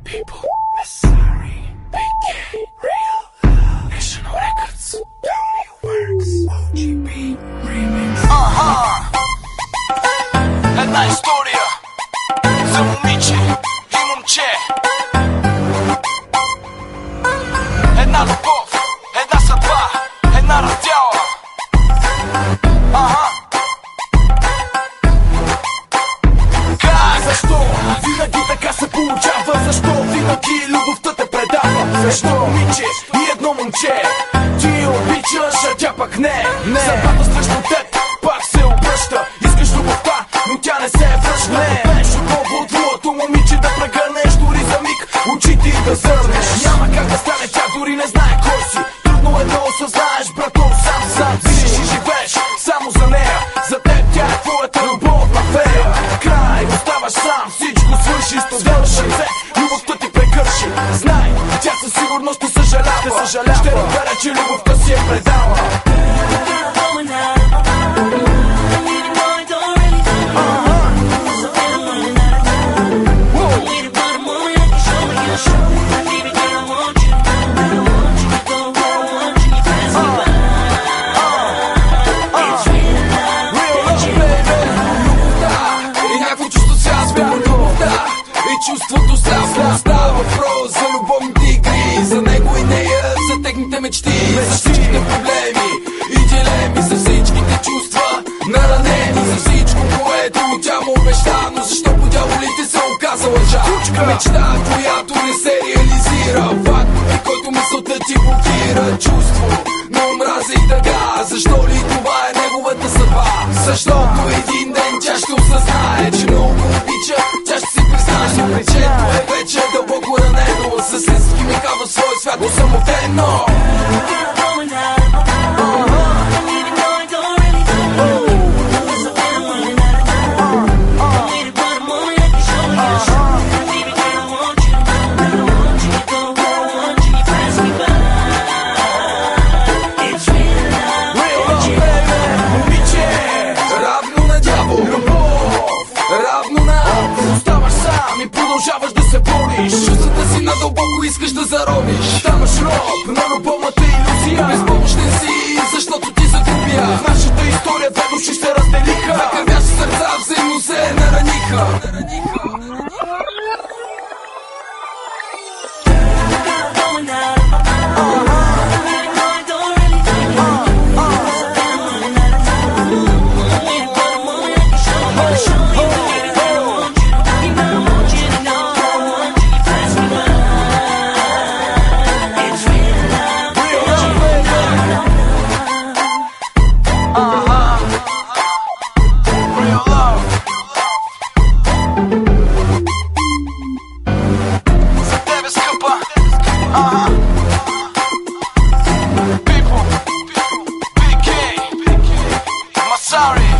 People, Masari, BK, Real Love, National Records, Tony Works, OGB, Remix. Една история за момиче и момче. Една любов, една съдба, една раздяла. Защо винаги така се получава? Защо винаги любовта те предава? Защо момиче и едно момче ти обичаш, а тя пък не? Съдбата срещу теб пак се обръща. Искаш любовта, но тя не се връща. Пееш отново от твоето момиче да прегърнеш, дори за миг очите и да зърнеш. Няма как да стане, тя дори не знае кой си. Трудно е да осъзнаеш, брато, сам видиш и живееш само за нея. За теб тя е твоята любовна фея. Край, оставаш сам, всичко свърши, студено сърце, любовта ти прекърши. Знай, тя със сигурност ти съжалява. Ще разбере, че любовта си е предала. Чувството става въпрос за любовните игри, за него и нея, за техните мечти, за всичките проблеми и дилеми, за всичките чувства наранени, за всичко, което тя му обеща, но защо по дяволите се оказа лъжа. Мечта, която не се реализира, факт, при който мисълта ти блокира. Чувство на омраза и тъга, защо ли това е неговата съдба? Защото един ден тя ще осъзнае, че много обича, тя ще си признае, че е вече дълбоко ранено, със сенски мека в своя свят усамотено. Продължаваш да се бориш, чувствата си надълбоко искаш да заровиш. Ставаш роб на любовната иллюзия, безпомощен си, защото ти загубя. В нашата история две души се разделиха, две кървящи сърца взаимно се нараниха. People, BK, Masari.